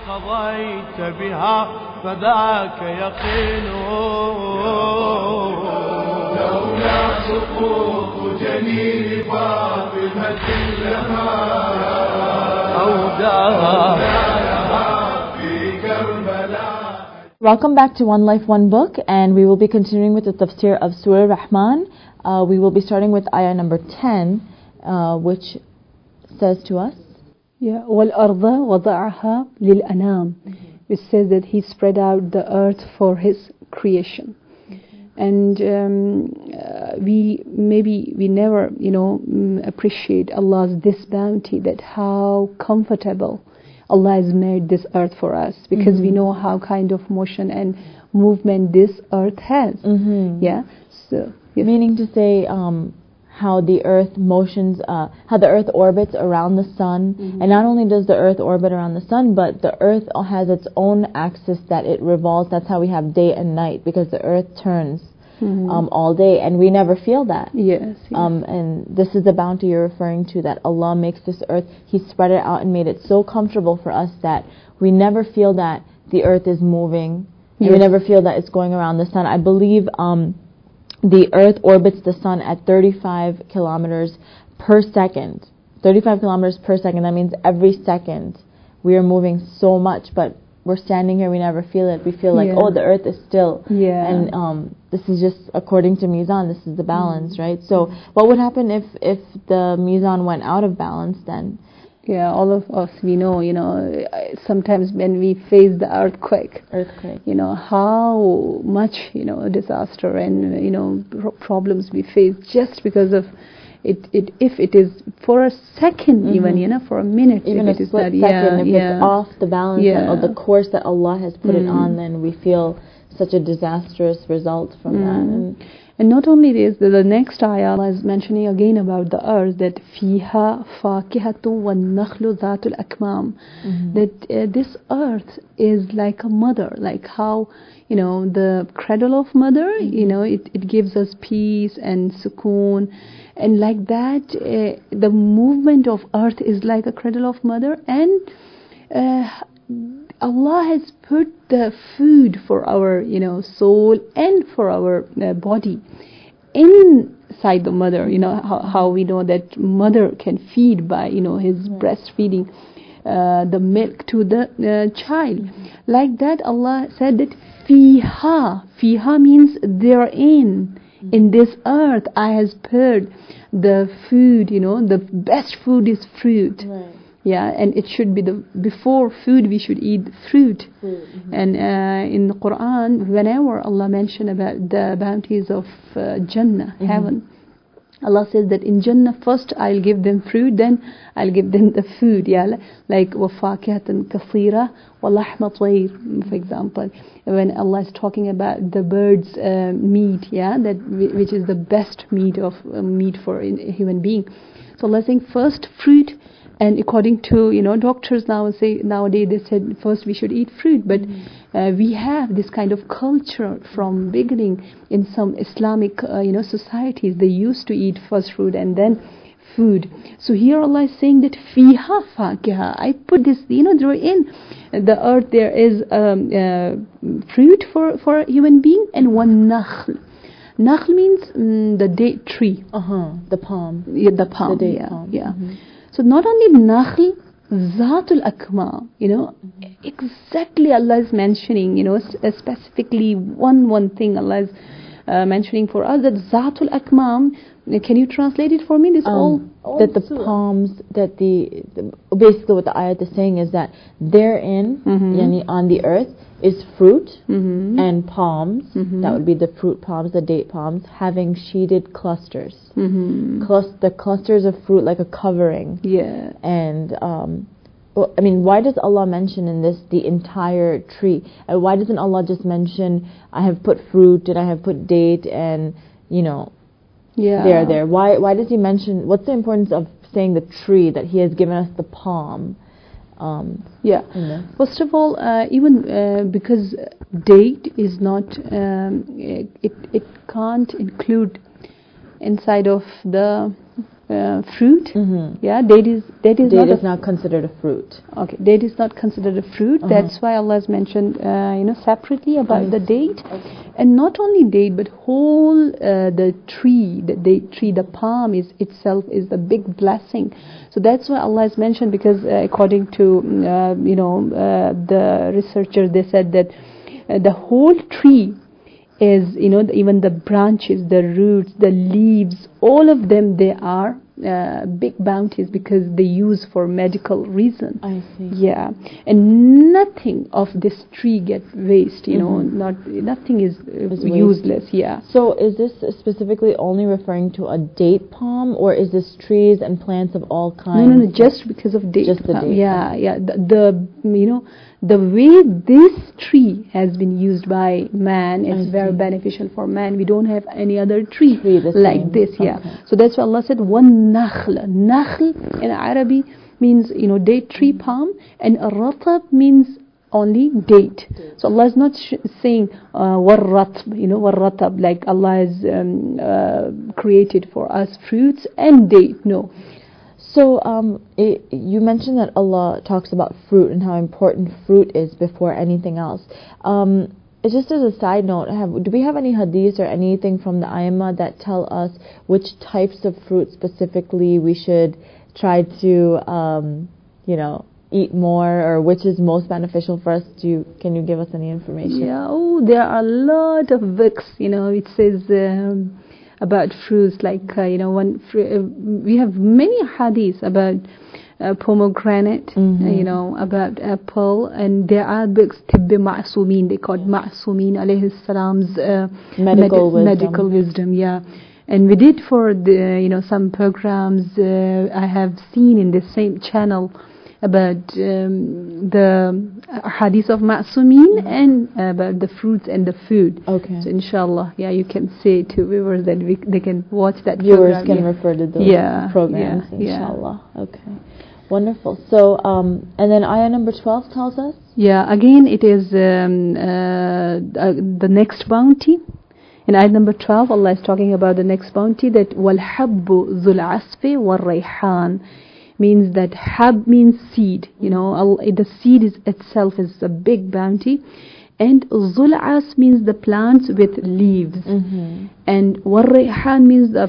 قضيت بها فذاك يقين لولا سقوط جنين فاطمة لما أوداها في كربلاء. Welcome back to One Life, One Book, and we will be continuing with the tafsir of Surah Rahman. We will be starting with ayah number 10, which says to us, وَالْأَرْضَ وَضَعَهَا لِلْأَنَامِ. It says that He spread out the earth for His creation. And we never, appreciate Allah's this bounty, that how comfortable Allah has made this earth for us, because we know how kind of motion and movement this earth has. So yes. Meaning to say how the earth motions, how the earth orbits around the sun, and not only does the earth orbit around the sun, but the earth has its own axis that it revolves. That's how we have day and night, because the earth turns all day, and we never feel that. Yes. And this is the bounty you're referring to, that Allah makes this earth, He spread it out and made it so comfortable for us that we never feel that the earth is moving. Yes. We never feel that it's going around the sun. I believe the earth orbits the sun at 35 kilometers per second. 35 kilometers per second. That means every second we are moving so much, but we're standing here, we never feel it. We feel like, oh, the earth is still. And this is just according to Mizan, this is the balance, right? So what would happen if the Mizan went out of balance then? Yeah, all of us, we know, sometimes when we face the earthquake, how much, disaster and, problems we face just because of it. If it is for a second, even, for a minute, even if a it split is second, if it's off the balance or the course that Allah has put it on, then we feel such a disastrous result from that. And not only this, the next ayah is mentioning again about the earth, that فِيهَا فَاكِهَةٌ وَالنَّخْلُ ذَاتُ الْأَكْمَامِ. That this earth is like a mother, like how, the cradle of mother, it gives us peace and sukoon. And like that, the movement of earth is like a cradle of mother. And Allah has put the food for our, soul and for our body inside the mother. How we know that mother can feed by, his breastfeeding the milk to the child. Like that, Allah said that fiha means therein. In this earth, I has put the food. The best food is fruit. Right. Yeah, and it should be before food we should eat fruit. And in the Quran, whenever Allah mentioned about the bounties of Jannah, heaven, Allah says that in Jannah first I'll give them fruit, then I'll give them the food. Yeah, like وَفَاكِهَةً كَثِيرًا وَلَحْمَ طَيْرٍ, for example. When Allah is talking about the bird's meat, which is the best meat for a human being. So Allah is saying first fruit. And according to, doctors nowadays they said first we should eat fruit. But we have this kind of culture from beginning in some Islamic, societies. They used to eat first fruit and then food. So here Allah is saying that fiha fakiha. I put this, there in the earth there is fruit for a human being, and one nakhl. Nakhl means the date tree. The palm. Yeah, the palm. The date palm. So not only nakhl, Zatul Akmam, exactly Allah is mentioning, specifically one thing Allah is mentioning for us, that Zatul Akmam. Can you translate it for me? This that the palms, that basically what the ayat is saying is that therein, yani on the earth, is fruit and palms. That would be the fruit palms, the date palms, having sheeted clusters. The clusters of fruit like a covering. Yeah. And why does Allah mention in this the entire tree? Why doesn't Allah just mention, I have put fruit and I have put date and, there. Why does He mention, what's the importance of saying the tree, that He has given us the palm? First of all, even because date is not, it can't include inside of the fruit. Yeah, date is Date not is a, not considered a fruit. okay. Date is not considered a fruit. That's why Allah has mentioned separately about the date, and not only date, but whole the tree, the date tree, the palm is itself is the big blessing. So that's why Allah has mentioned, because according to the researchers, they said that the whole tree is, even the branches, the roots, the leaves, all of them, they are big bounties because they use for medical reason. I see. Yeah, and nothing of this tree get waste. Nothing is useless. Yeah. So is this specifically only referring to a date palm, or is this trees and plants of all kinds? No, just because of date. Just the date. Yeah. The way this tree has been used by man is very beneficial for man. We don't have any other tree like this. Yeah. Okay. So that's why Allah said one nakhl. Nakhl in Arabic means date tree, palm, and ratab means only date. So Allah is not saying warratab, like Allah has created for us fruits and date. No. So you mentioned that Allah talks about fruit and how important fruit is before anything else. Just as a side note, do we have any hadiths or anything from the Aimma that tell us which types of fruit specifically we should try to eat more, or which is most beneficial for us? Can you give us any information? Yeah, there are a lot of books, it says about fruits, like we have many hadiths about pomegranate, about apple, and there are books Tibbi Ma'sumin, they called Ma'sumin alayhi salam's medical wisdom. Yeah. And we did for the some programs I have seen in the same channel about the hadith of Ma'sumin and about the fruits and the food. Okay. So inshallah, you can say to viewers that they can watch that viewers program. Can refer to those programs, inshallah. Okay. Wonderful. So, and then ayah number 12 tells us? Yeah, again it is the next bounty. In ayah number 12, Allah is talking about the next bounty, that وَالْحَبُّ ذُو الْعَصْفِ وَالرَّيْحَانِ, means that hab means seed. The seed itself is a big bounty. And zul'as means the plants with leaves. And warrayhan means the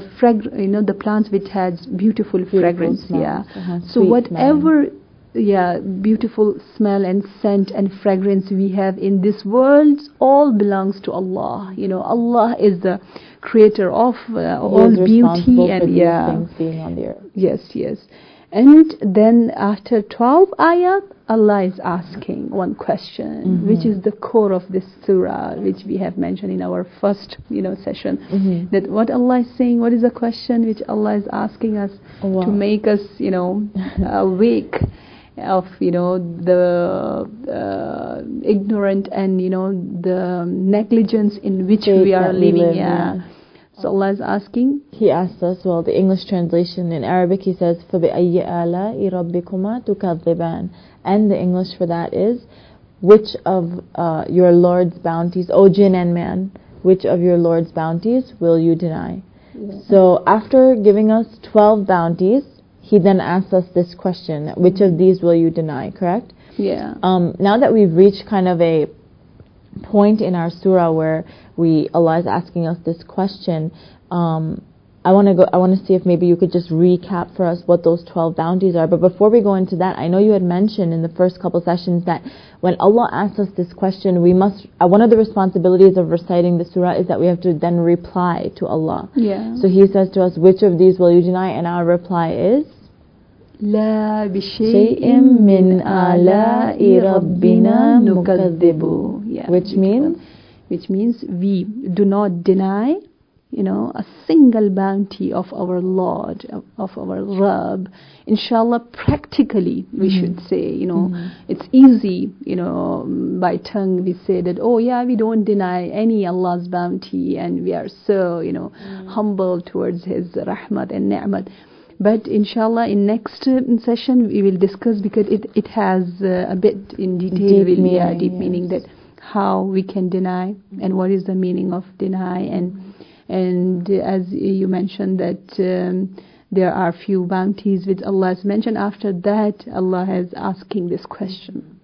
the plants which has beautiful fragrance. Smells. So whatever beautiful smell and scent and fragrance we have in this world all belongs to Allah. Allah is the creator of all beauty and things being on the earth. Yes. And then after 12 ayat, Allah is asking one question, which is the core of this surah, which we have mentioned in our first, session. That what Allah is saying, what is the question which Allah is asking us to make us, awake of, the ignorant and, the negligence in which we are living. So Allah is asking. He asks us, the English translation in Arabic, he says, فَبِأَيِّ آلَاءِ رَبِّكُمَا تُكَذِّبَانِ, and the English for that is, which of your Lord's bounties, O jinn and man, which of your Lord's bounties will you deny? So after giving us 12 bounties, he then asks us this question, which of these will you deny, correct? Yeah. Now that we've reached kind of a point in our surah where Allah is asking us this question, I want to see if maybe you could just recap for us what those 12 bounties are. But before we go into that, I know you had mentioned in the first couple sessions that when Allah asks us this question, we must, one of the responsibilities of reciting the surah is that we have to then reply to Allah. Yeah. So he says to us, which of these will you deny? And our reply is, لا بشيء من آلاء ربنا نكذب. Which means we do not deny, a single bounty of our Lord, of our Rabb. Inshallah, practically we should say, it's easy, by tongue we say that, we don't deny any Allah's bounty and we are so, humble towards His rahmat and ni'mat. But inshallah, in next session we will discuss, because it has a bit in detail, deep meaning that how we can deny and what is the meaning of deny, and as you mentioned that there are few bounties which Allah has mentioned. After that, Allah is asking this question.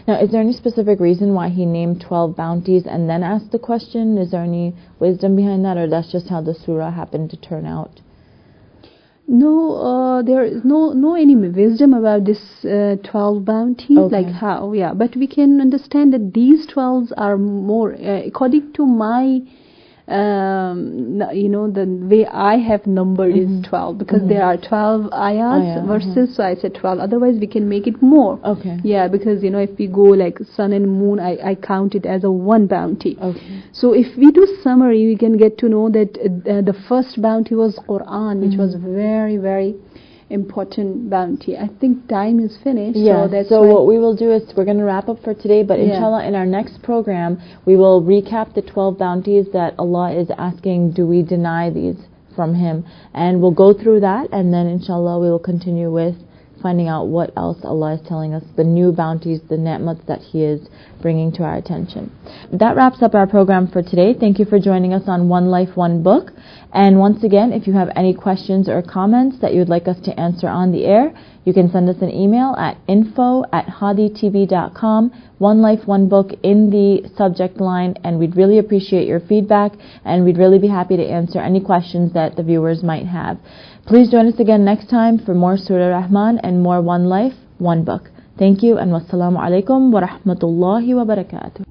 Now, is there any specific reason why He named 12 bounties and then asked the question? Is there any wisdom behind that, or that's just how the surah happened to turn out? No, there is no any wisdom about this 12 bounties, Okay. like how, yeah. But we can understand that these 12 are more, according to my, the way I have numbered is 12, because there are 12 ayats, verses, so I said 12. Otherwise, we can make it more. Okay. Yeah, because, if we go like sun and moon, I count it as a one bounty. Okay. So if we do summary, we can get to know that the first bounty was Quran, which was very, very important bounty. I think time is finished. Yeah, so that's so why what we will do is we're going to wrap up for today, but Yeah. inshallah in our next program we will recap the 12 bounties that Allah is asking, do we deny these from Him? And we'll go through that, and then inshallah we will continue with finding out what else Allah is telling us, the new bounties, the ni'mats that He is bringing to our attention. That wraps up our program for today. Thank you for joining us on One Life, One Book. And once again, if you have any questions or comments that you'd like us to answer on the air, you can send us an email at info@haditv.com, One Life, One Book in the subject line, and we'd really appreciate your feedback, and we'd really be happy to answer any questions that the viewers might have. Please join us again next time for more Surah Rahman and more One Life, One Book. Thank you, and wassalamu alaikum wa rahmatullahi wa barakatuh.